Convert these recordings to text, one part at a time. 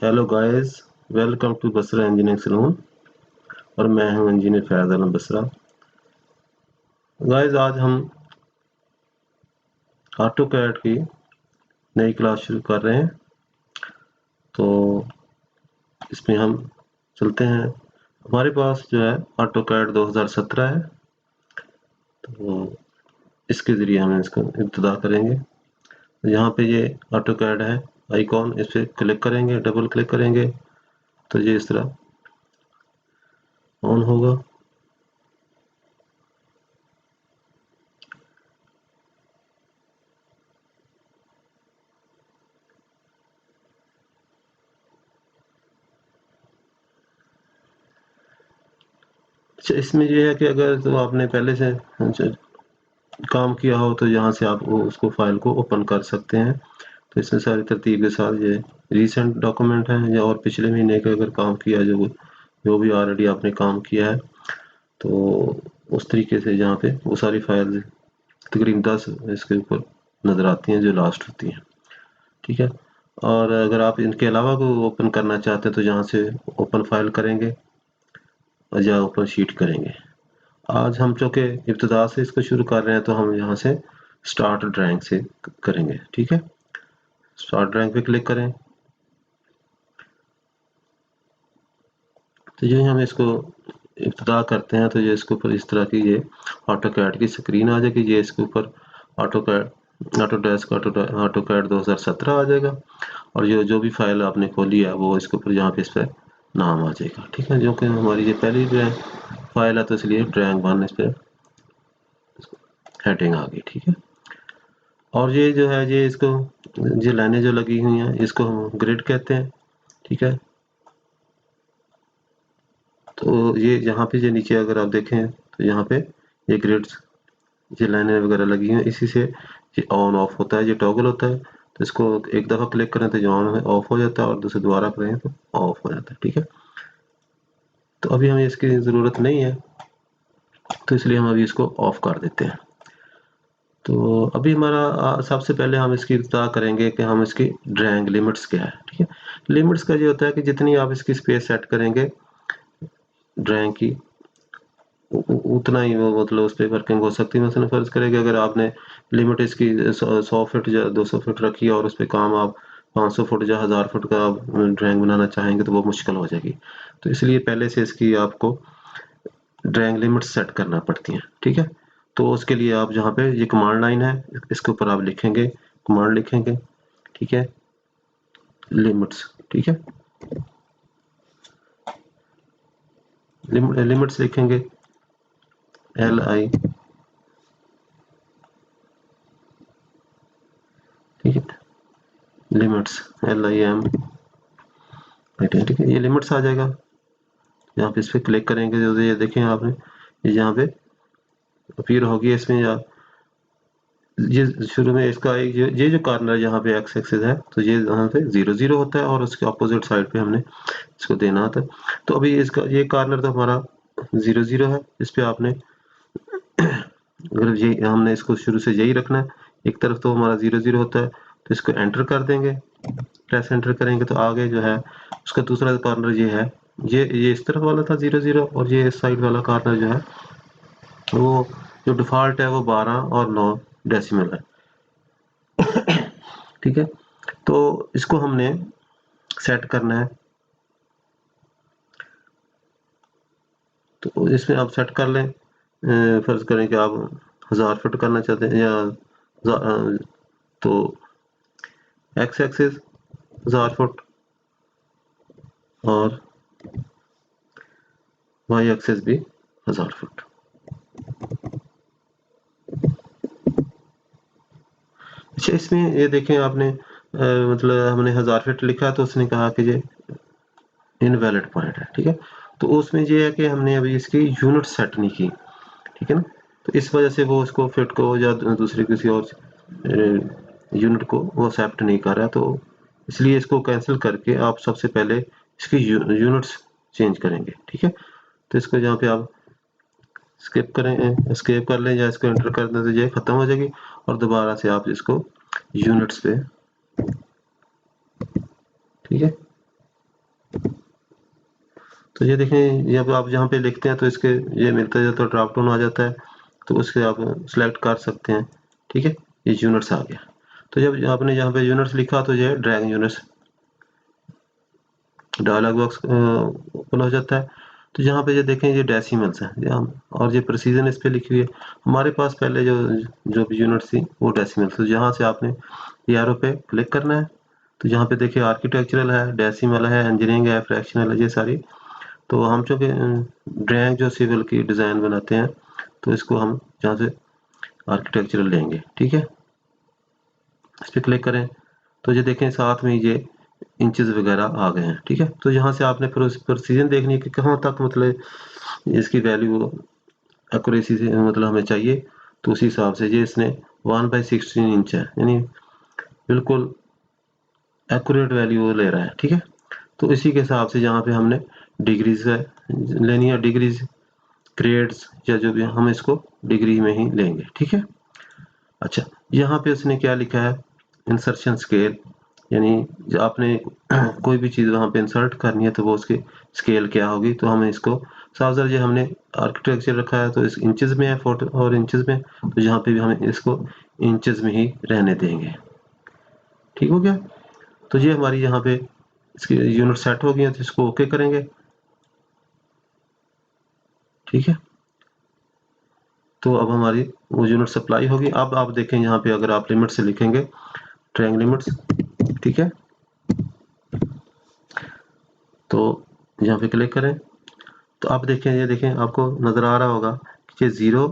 Hello guys, welcome to Basra engineering saloon और मैं हूं इंजीनियर फैज आलम बसरा। गाइस, आज हम ऑटो कैड की नई क्लास शुरू कर रहे हैं। तो इसमें हम चलते हैं। हमारे पास जो है ऑटो कैड 2017 है, तो इसके ज़रिए हम इसको इब्तिदा करेंगे। यहाँ पे ये ऑटो कैड है आइकॉन, इस पर क्लिक करेंगे, डबल क्लिक करेंगे तो ये इस तरह ऑन होगा। अच्छा, इसमें ये है कि अगर तो आपने पहले से काम किया हो तो यहाँ से आप उसको फाइल को ओपन कर सकते हैं। तो इसमें सारी तरतीब के साथ ये रीसेंट डॉक्यूमेंट है या और पिछले महीने का अगर काम किया जो भी ऑलरेडी आपने काम किया है, तो उस तरीके से यहाँ पे वो सारी फाइल तकरीबन 10 इसके ऊपर नज़र आती हैं जो लास्ट होती हैं। ठीक है, और अगर आप इनके अलावा को ओपन करना चाहते हैं तो यहाँ से ओपन फाइल करेंगे या ओपन शीट करेंगे। आज हम चूँकि इब्तिदा से इसको शुरू कर रहे हैं तो हम यहाँ से स्टार्ट ड्राइंग से करेंगे। ठीक है, स्टार्ट ड्राइंग पे क्लिक करें। तो जो हम इसको इब्तिदा करते हैं तो ये इसके ऊपर इस तरह की ये ऑटो कैड की स्क्रीन आ जाएगी। ये इसके ऊपर ऑटो कैड 2017 आ जाएगा और जो भी फाइल आपने खोली है वो इसके ऊपर यहाँ पे इस पर नाम आ जाएगा। ठीक है, जो कि हमारी ये पहली जो है फाइल है तो इसलिए ड्राइंग 1 इस पर हेडिंग आ गई। ठीक है, और ये जो है ये इसको ये लाइनें जो लगी हुई हैं इसको हम ग्रिड कहते हैं। ठीक है, तो ये यहाँ पे जो नीचे अगर आप देखें तो यहाँ पे ये ग्रिड्स ये लाइनें वगैरह लगी हैं, इसी से ये ऑन ऑफ होता है, ये टॉगल होता है। तो इसको एक दफ़ा क्लिक करें तो ये ऑन ऑफ हो जाता है और दूसरे दोबारा करें तो ऑफ हो जाता है। ठीक है, तो अभी हमें इसकी ज़रूरत नहीं है तो इसलिए हम अभी इसको ऑफ कर देते हैं। तो अभी हमारा सबसे पहले हम इसकी इब्तिदा करेंगे कि हम इसकी ड्राइंग लिमिट्स क्या है। ठीक है, लिमिट्स का ये होता है कि जितनी आप इसकी स्पेस सेट करेंगे ड्राइंग की उतना ही वो मतलब उस पर वर्किंग हो सकती है। मसलन फ़र्ज़ करें कि अगर आपने लिमिट इसकी 100 फुट या 200 फुट रखी है और उस पर काम आप 500 फुट या 1000 फुट का आप ड्राइंग बनाना चाहेंगे तो वो मुश्किल हो जाएगी। तो इसलिए पहले से इसकी आपको ड्राइंग लिमिट सेट करना पड़ती हैं। ठीक है, तो उसके लिए आप जहाँ पे ये कमांड लाइन है इसके ऊपर आप लिखेंगे, कमांड लिखेंगे। ठीक है, लिमिट्स। ठीक है, लिमिट्स लिखेंगे LI। ठीक है, लिमिट्स LIM। ठीक है, ये लिमिट्स आ जाएगा। यहाँ पे इस पर क्लिक करेंगे जो ये देखें आपने ये यहाँ पे अपीयर होगी इसमें, या ये शुरू में इसका एक ये जो कॉर्नर यहाँ पे एक्स एक्सिस है तो ये यहाँ पे 0 0 होता है और उसके अपोजिट साइड पे हमने इसको देना होता है। तो अभी इसका ये कॉर्नर तो हमारा 0 0 है, इस पे आपने अगर ये हमने इसको शुरू से यही रखना है, एक तरफ तो हमारा 0 0 होता है तो इसको एंटर कर देंगे। प्रेस एंटर करेंगे तो आगे जो है उसका दूसरा कॉर्नर ये है, ये इस तरफ वाला था 0 0 और ये इस साइड वाला कॉर्नर जो है वो जो डिफ़ॉल्ट है वो 12 और 9 डेसिमल है। ठीक है, तो इसको हमने सेट करना है। तो इसमें आप सेट कर लें, फ़र्ज़ करें कि आप 1000 फुट करना चाहते हैं या तो एक्स एक्सिस 1000 फुट और वाई एक्सिस भी 1000 फुट। अच्छा, इसमें ये देखें आपने मतलब हमने 1000 फीट लिखा तो उसने कहा कि ये इनवैलिड पॉइंट है। ठीक है, तो उसमें ये है कि हमने अभी इसकी यूनिट सेट नहीं की। ठीक है ना, तो इस वजह से वो उसको फिट को या दूसरे किसी और यूनिट को वो एक्सेप्ट नहीं कर रहा, तो इसलिए इसको कैंसिल करके आप सबसे पहले इसकी यूनिट्स चेंज करेंगे। ठीक है, तो इसको यहाँ पे आप स्किप करें, स्किप कर लें या इसको एंटर कर दें तो ये खत्म हो जाएगी और दोबारा से आप इसको यूनिट्स पे। ठीक है, तो ये देखें, जब आप जहाँ पे लिखते हैं तो इसके ये मिलता है तो ड्रॉप डाउन आ जाता है, तो उससे आप सिलेक्ट कर सकते हैं। ठीक है, ये यूनिट्स आ गया। तो जब आपने यहाँ पे यूनिट्स लिखा तो ये drag units dialog box open हो जाता है। तो यहाँ पे ये देखें, ये डेसिमल्स हैं और ये प्रिसीजन इस पे लिखी हुई है। हमारे पास पहले जो भी यूनिट्स थी वो डेसिमल्स, तो जहाँ से आपने ये एरो पे क्लिक करना है। तो यहाँ पे देखिए आर्किटेक्चरल है, डेसिमल है, इंजीनियरिंग है, फ्रैक्शनल है, ये सारी। तो हम चूँकि ड्राइंग जो सिविल की डिज़ाइन बनाते हैं, तो इसको हम यहाँ से आर्किटेक्चरल लेंगे। ठीक है, इस पर क्लिक करें तो ये देखें साथ में ये इंचेस वगैरह आ गए हैं। ठीक है, तो यहाँ से आपने प्रोसीजन देखनी है कि कहाँ तक मतलब इसकी वैल्यू एक्यूरेसी से मतलब हमें चाहिए। तो उसी हिसाब से ये इसने 1/16 इंच है, यानी बिल्कुल एक्यूरेट वैल्यू ले रहा है। ठीक है, तो इसी के हिसाब से यहाँ पे हमने डिग्रीज लेनी है, डिग्रीज ग्रेड्स या जो भी, हम इसको डिग्री में ही लेंगे। ठीक है, अच्छा यहाँ पे उसने क्या लिखा है, इंसर्शन स्केल, यानी जो आपने कोई भी चीज़ वहाँ पे इंसर्ट करनी है तो वो उसकी स्केल क्या होगी। तो हमें इसको साफ ये हमने आर्किटेक्चर रखा है तो इस इंचेस में है, फोटो और इंचेस में, तो यहाँ पे भी हमें इसको इंचेस में ही रहने देंगे। ठीक हो गया, तो ये हमारी यहाँ पे इसकी यूनिट सेट हो गई है, तो इसको ओके करेंगे। ठीक है, तो अब हमारी वो यूनिट सप्लाई होगी। अब आप देखें यहाँ पे अगर आप लिमिट से लिखेंगे ट्रायंगल लिमिट्स, ठीक है, तो यहाँ पे क्लिक करें तो आप देखें, ये देखें आपको नज़र आ रहा होगा कि ये 0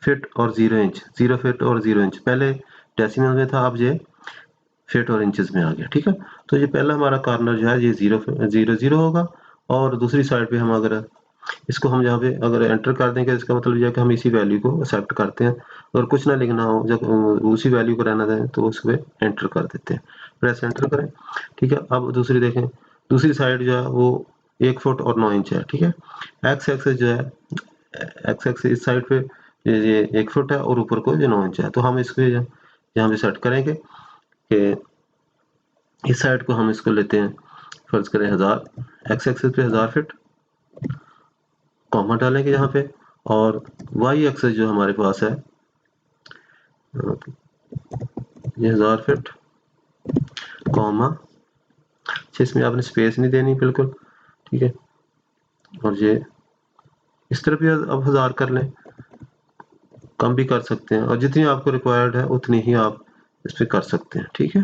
फीट और 0 इंच, 0 फीट और 0 इंच पहले डेसिमल में था, अब ये फीट और इंचेस में आ गया। ठीक है, तो ये पहला हमारा कॉर्नर जो है ये 0 होगा, और दूसरी साइड पे हम अगर इसको हम यहाँ पे अगर एंटर कर देंगे, इसका मतलब यह है कि हम इसी वैल्यू को एक्सेप्ट करते हैं, और कुछ ना लिखना हो, जब उसी वैल्यू को रहना दें तो उस पर एंटर कर देते हैं, प्रेस एंटर करें। ठीक है, अब दूसरी देखें, दूसरी साइड जो है वो 1 फुट और 9 इंच है। ठीक है, एक्स एक्सेस जो है, एक्स एक्सेस इस साइड पे ये 1 फुट है और ऊपर को ये 9 इंच है। तो हम इसको यहाँ पे सेट करेंगे कि इस साइड को हम इसको लेते हैं, फर्ज करें 1000, एक्स एक्सेस पे 1000 फीट, कॉमा डालेंगे यहाँ पे, और वाई एक्सेस जो हमारे पास है ये 1000 फीट, कॉमा, इसमें आपने स्पेस नहीं देनी बिल्कुल। ठीक है, और ये इस तरफ भी अब 1000 कर लें, कम भी कर सकते हैं, और जितनी आपको रिक्वायर्ड है उतनी ही आप इस पर कर सकते हैं। ठीक है,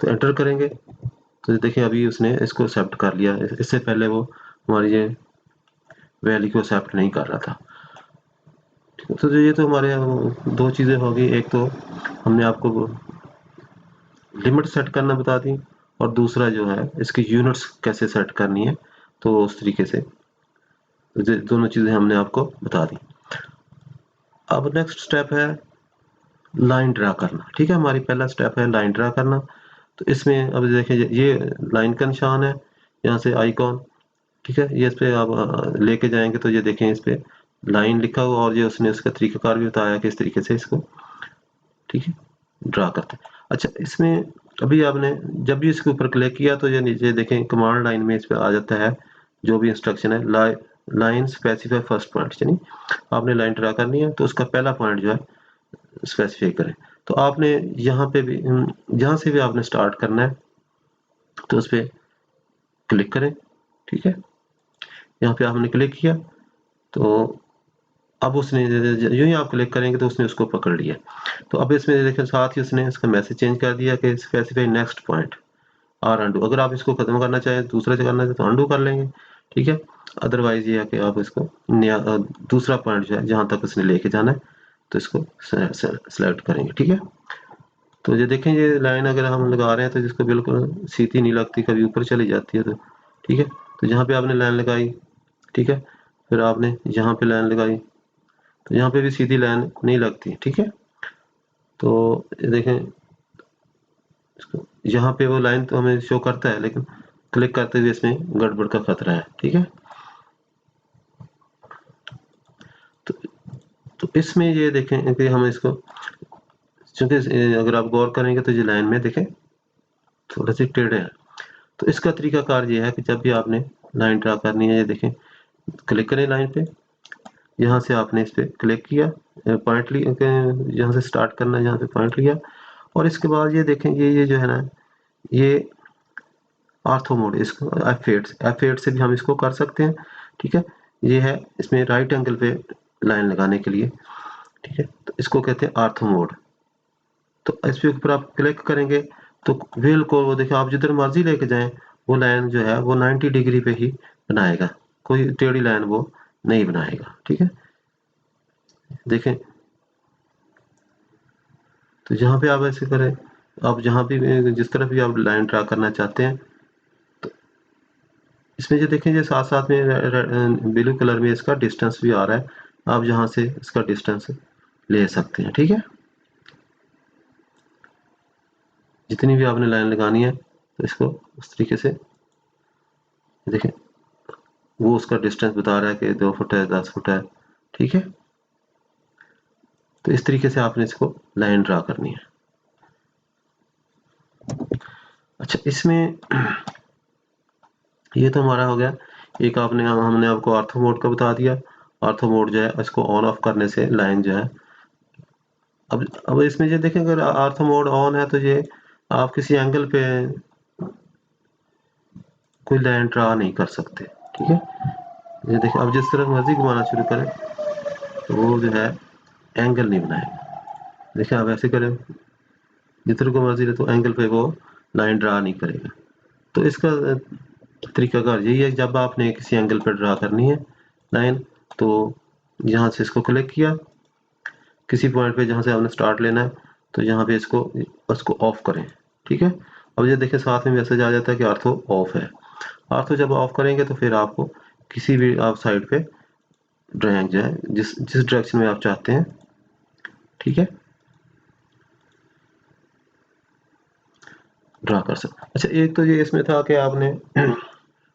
तो एंटर करेंगे तो देखिए अभी उसने इसको एक्सेप्ट कर लिया, इससे पहले वो हमारी ये वैल्यू को एक्सेप्ट नहीं कर रहा था। तो ये तो हमारे दो चीज़ें होगी, एक तो हमने आपको लिमिट सेट करना बता दी, और दूसरा जो है इसकी यूनिट्स कैसे सेट करनी है, तो उस तरीके से दोनों चीज़ें हमने आपको बता दी। अब नेक्स्ट स्टेप है लाइन ड्रा करना। ठीक है, हमारी पहला स्टेप है लाइन ड्रा करना। तो इसमें अब देखिए ये लाइन का निशान है, यहाँ से आइकॉन, ठीक है, ये इस पे आप लेके जाएंगे तो ये देखें इस पे लाइन लिखा हुआ, और ये उसने उसका तरीकाकार भी बताया कि इस तरीके से इसको, ठीक है, ड्रा करते हैं। अच्छा, इसमें अभी आपने जब भी इसके ऊपर क्लिक किया तो ये नीचे देखें कमांड लाइन में इस पे आ जाता है जो भी इंस्ट्रक्शन है, लाइन स्पेसिफाई फर्स्ट पॉइंट, यानी आपने लाइन ड्रा करनी है तो उसका पहला पॉइंट जो है स्पेसिफाई करें। तो आपने यहाँ पे भी जहाँ से भी आपने स्टार्ट करना है तो उस पर क्लिक करें। ठीक है, यहाँ पे आपने क्लिक किया तो अब उसने यूं ही आप क्लिक करेंगे तो उसने उसको पकड़ लिया। तो अब इसमें देखें साथ ही उसने इसका मैसेज चेंज कर दिया कि स्पेसिफाई नेक्स्ट पॉइंट और अंडू। अगर आप इसको खत्म करना चाहें, दूसरा से करना चाहें तो अंडू कर लेंगे। ठीक है, अदरवाइज ये है कि आप इसको नया दूसरा पॉइंट जो है जहां तक उसने लेके जाना है तो इसको सेलेक्ट करेंगे। ठीक है, तो ये देखें ये लाइन अगर हम लगा रहे हैं तो जिसको बिल्कुल सीधी नहीं लगती, कभी ऊपर चली जाती है। तो ठीक है, तो जहाँ पे आपने लाइन लगाई, ठीक है, फिर आपने यहाँ पे लाइन लगाई तो यहाँ पे भी सीधी लाइन नहीं लगती। ठीक है, तो ये देखें यहाँ पे वो लाइन तो हमें शो करता है, लेकिन क्लिक करते हुए इसमें गड़बड़ का खतरा है। ठीक है, तो इसमें ये देखें कि हम इसको, क्योंकि अगर आप गौर करेंगे तो ये लाइन में देखें थोड़ा सी टेढ़े है। तो इसका तरीकाकार ये है कि जब भी आपने लाइन ड्रा करनी है। ये देखें, क्लिक करें लाइन पे, यहाँ से आपने इस पे क्लिक किया, पॉइंट यहाँ से स्टार्ट करना है, यहाँ पे पॉइंट लिया, और इसके बाद ये देखें, ये जो है ना, ये ऑर्थो मोड, इसको F8 से भी हम इसको कर सकते हैं। ठीक है, ये है इसमें राइट एंगल पे लाइन लगाने के लिए। ठीक है, तो इसको कहते हैं ऑर्थो मोड। तो इस पे ऊपर आप क्लिक करेंगे तो बिल्कुल वो देखिए, आप जिधर मर्जी लेके जाएं, वो लाइन जो है वो 90 डिग्री पे ही बनाएगा, कोई टेढ़ी लाइन वो नहीं बनाएगा। ठीक है, देखें, तो जहाँ पे आप ऐसे करें, आप जहाँ भी जिस तरफ भी आप लाइन ड्रा करना चाहते हैं, तो इसमें जो देखें, जो साथ साथ में ब्लू कलर में इसका डिस्टेंस भी आ रहा है, आप जहाँ से इसका डिस्टेंस ले सकते हैं। ठीक है, जितनी भी आपने लाइन लगानी है, तो इसको उस तरीके से देखें, वो उसका डिस्टेंस बता रहा है कि 2 फुट है, 10 फुट है। ठीक है, तो इस तरीके से आपने इसको लाइन ड्रा करनी है। अच्छा, इसमें ये तो हमारा हो गया, एक आपने हमने आपको ऑर्थो मोड का बता दिया। ऑर्थो मोड जो है, इसको ऑन ऑफ करने से लाइन जो है, अब इसमें ये देखें, अगर ऑर्थो मोड ऑन है तो ये आप किसी एंगल पे कोई लाइन ड्रा नहीं कर सकते। ठीक है, ये देखिए, अब जिस तरह मर्जी घुमाना शुरू करें तो वो जो है एंगल नहीं बनाएगा। देखिए, आप ऐसे करें, जिधर को मर्जी ले, तो एंगल पे वो लाइन ड्रा नहीं करेगा। तो इसका तरीकाकार यही है, जब आपने किसी एंगल पर ड्रा करनी है लाइन, तो यहाँ से इसको क्लिक किया, किसी पॉइंट पे जहाँ से आपने स्टार्ट लेना है, तो यहाँ पे इसको ऑफ करें। ठीक है, अब ये देखें, साथ में मैसेज आ जाता है कि आर्थो ऑफ है। आर्थो जब ऑफ करेंगे तो फिर आपको किसी भी आप साइड पे ड्राइंग जो है, जिस जिस डायरेक्शन में आप चाहते हैं, ठीक है, ड्रा कर सकते। अच्छा, एक तो ये इसमें था कि आपने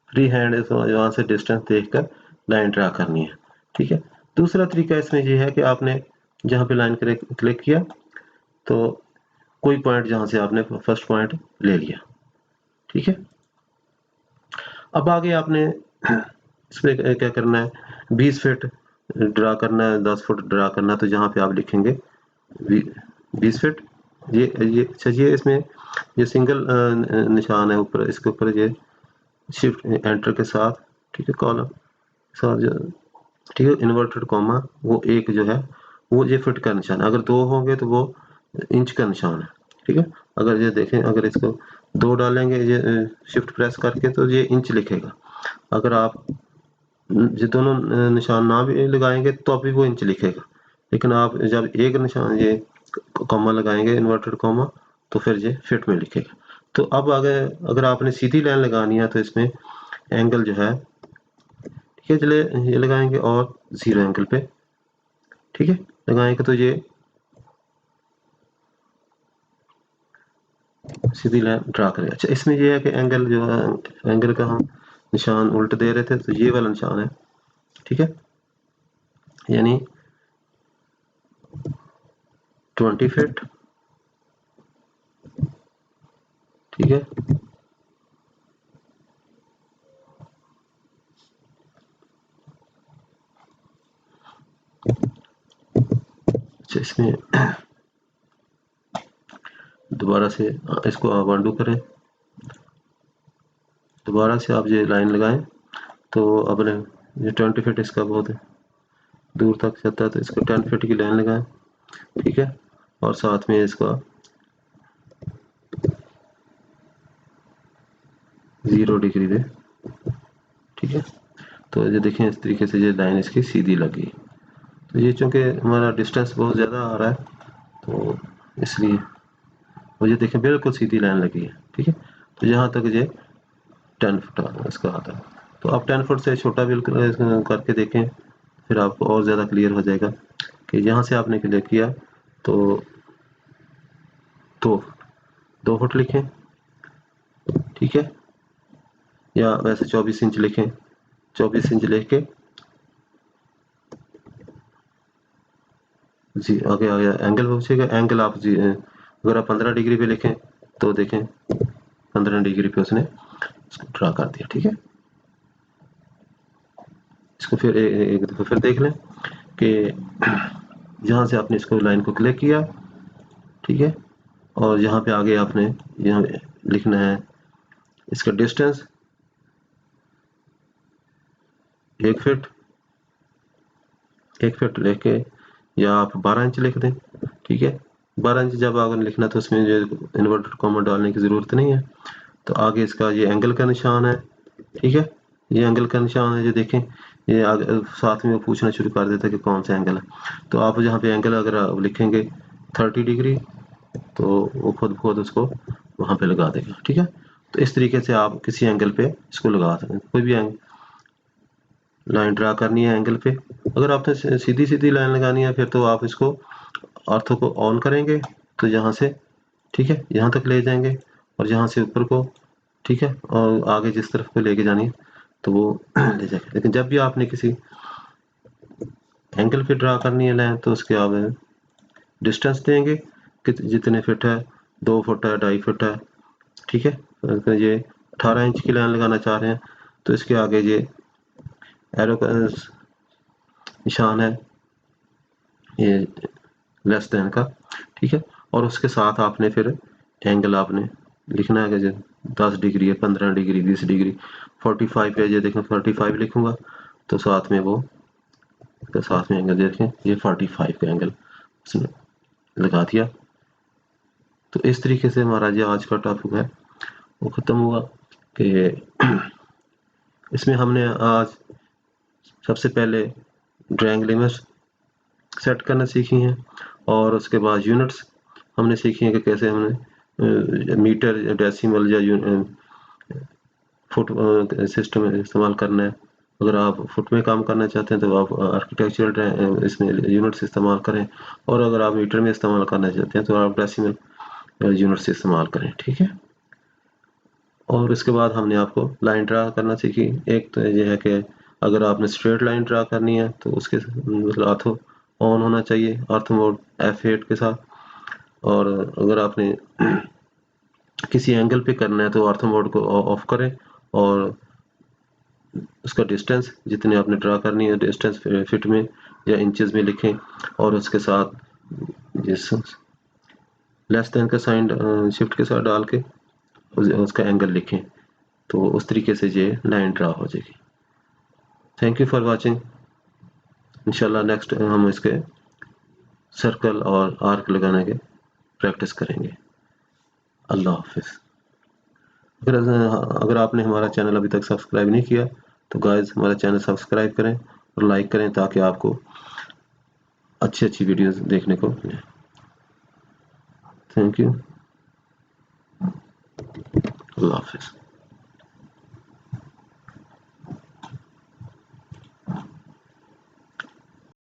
फ्री हैंड वहाँ से डिस्टेंस देखकर लाइन ड्रा करनी है। ठीक है, दूसरा तरीका इसमें ये है कि आपने जहाँ पे लाइन क्लिक किया, तो कोई पॉइंट जहाँ से आपने फर्स्ट पॉइंट ले लिया। ठीक है, अब आगे आपने इसमें क्या करना है, 20 फीट ड्रा करना है, 10 फुट ड्रा करना है, तो जहाँ पे आप लिखेंगे 20 फीट, ये अच्छा, ये इसमें ये सिंगल निशान है ऊपर, इसके ऊपर ये शिफ्ट एंटर के साथ, ठीक है, कॉलम साथ जो, ठीक है, इन्वर्टेड कॉमा, वो एक जो है वो ये फिट का निशान है। अगर 2 होंगे तो वो इंच का निशान है। ठीक है, अगर ये देखें, अगर इसको 2 डालेंगे ये शिफ्ट प्रेस करके, तो ये इंच लिखेगा। अगर आप ये दोनों निशान ना भी लगाएंगे तो अभी वो इंच लिखेगा, लेकिन आप जब एक निशान ये कॉमा लगाएंगे, इन्वर्टेड कॉमा, तो फिर ये फिट में लिखेगा। तो अब अगर आपने सीधी लाइन लगानी है, तो इसमें एंगल जो है, ठीक है, चलिए ये लगाएंगे, और 0 एंगल पे, ठीक है, लगाएंगे, तो ये सीधी लाइन ड्रा करें। अच्छा, इसमें ये है कि एंगल जो है, एंगल का हम निशान उल्ट दे रहे थे, तो ये वाला निशान है। ठीक है, यानी 20 फीट। ठीक है, अच्छा, इसमें दोबारा से इसको आप अनडू करें, दोबारा से आप ये लाइन लगाएं, तो अपने ये 20 फीट इसका बहुत दूर तक जाता है, तो इसको 10 फीट की लाइन लगाएं। ठीक है, और साथ में इसका 0 डिग्री पे। ठीक है, तो ये देखें, इस तरीके से ये लाइन इसकी सीधी लगी। तो ये चूंकि हमारा डिस्टेंस बहुत ज़्यादा आ रहा है, तो इसलिए मुझे देखें बिल्कुल सीधी लाइन लगी है। ठीक है, तो यहाँ तक ये 10 फुट इसका आता है। तो आप 10 फुट से छोटा बिल्कुल करके देखें, फिर आपको और ज़्यादा क्लियर हो जाएगा कि यहाँ से आपने क्लियर किया, तो 2 फुट लिखें। ठीक है, या वैसे 24 इंच लिखें, 24 इंच लिख के जी आगे आ गया, एंगल पूछेगा, एंगल आप जी अगर आप 15 डिग्री पे लिखें, तो देखें 15 डिग्री पे उसने ड्रा कर दिया। ठीक है, इसको फिर एक दफ़ा फिर देख लें कि जहाँ से आपने इसको लाइन को क्लिक किया, ठीक है, और यहाँ पे आगे आपने यहाँ लिखना है इसका डिस्टेंस 1 फीट, 1 फीट लेके, या आप 12 इंच लिख दें, ठीक है। 12 इंच जब अगर लिखना तो उसमें जो इन्वर्टेड कॉमा डालने की ज़रूरत नहीं है। तो आगे इसका ये एंगल का निशान है, ठीक है, ये एंगल का निशान है, जो देखें ये आगे साथ में वो पूछना शुरू कर देता है कि कौन सा एंगल है। तो आप यहाँ पे एंगल अगर आप लिखेंगे 30 डिग्री, तो वो खुद उसको वहाँ पे लगा देगा, ठीक है। तो इस तरीके से आप किसी एंगल पे इसको लगा सकते हैं। कोई भी लाइन ड्रा करनी है एंगल पे, अगर आपने सीधी सीधी लाइन लगानी है फिर तो आप इसको ऑर्थो को ऑन करेंगे, तो यहाँ से, ठीक है, यहाँ तक ले जाएंगे, और यहाँ से ऊपर को, ठीक है, और आगे जिस तरफ को लेके जानी है तो वो ले जाएगा। लेकिन जब भी आपने किसी एंगल पे ड्रा करनी है लाइन, तो उसके आप डिस्टेंस देंगे कि जितने फिट है, 2 फुट है, 2.5 फुट है, ठीक है। अगर ये 18 इंच की लाइन लगाना चाह रहे हैं तो इसके आगे ये एरो का निशान है, ये लेस देन का, ठीक है। और उसके साथ आपने फिर एंगल आपने लिखना है कि जो 10 डिग्री है, 15 डिग्री, 20 डिग्री, 45 है, ये देखें 45 लिखूंगा तो साथ में वो साथ में एंगल देखें, ये 45 का एंगल उसने लगा दिया। तो इस तरीके से हमारा जो आज का टॉपिक है वो ख़त्म हुआ कि इसमें हमने आज सबसे पहले ड्राइंग लिमिट्स सेट करना सीखी हैं, और उसके बाद यूनिट्स हमने सीखी हैं कि कैसे हमने मीटर, डेसिमल या फुट सिस्टम इस्तेमाल करना है। अगर आप फुट में काम करना चाहते हैं तो आप आर्किटेक्चरल इसमें यूनिट्स इस्तेमाल करें, और अगर आप मीटर में इस्तेमाल करना चाहते हैं तो आप डेसिमल यूनिट्स इस्तेमाल करें, ठीक है। और इसके बाद हमने आपको लाइन ड्रा करना सीखी। एक तो ये है कि अगर आपने स्ट्रेट लाइन ड्रा करनी है तो उसके मतलब ऑर्थो ऑन होना चाहिए, ऑर्थो मोड F8 के साथ। और अगर आपने किसी एंगल पे करना है तो ऑर्थो मोड को ऑफ करें, और उसका डिस्टेंस जितने आपने ड्रा करनी है डिस्टेंस फिट में या इंचेस में लिखें, और उसके साथ जिस लेस देन का साइन शिफ्ट के साथ डाल के उसका एंगल लिखें, तो उस तरीके से ये लाइन ड्रा हो जाएगी। Thank you for watching. इंशाल्लाह नेक्स्ट हम इसके सर्कल और आर्क लगाने के प्रैक्टिस करेंगे। अल्लाह हाफिज़। अगर आपने हमारा चैनल अभी तक सब्सक्राइब नहीं किया तो गाइस हमारा चैनल सब्सक्राइब करें और लाइक करें, ताकि आपको अच्छी वीडियोस देखने को मिले। Thank you. अल्लाह हाफिज़।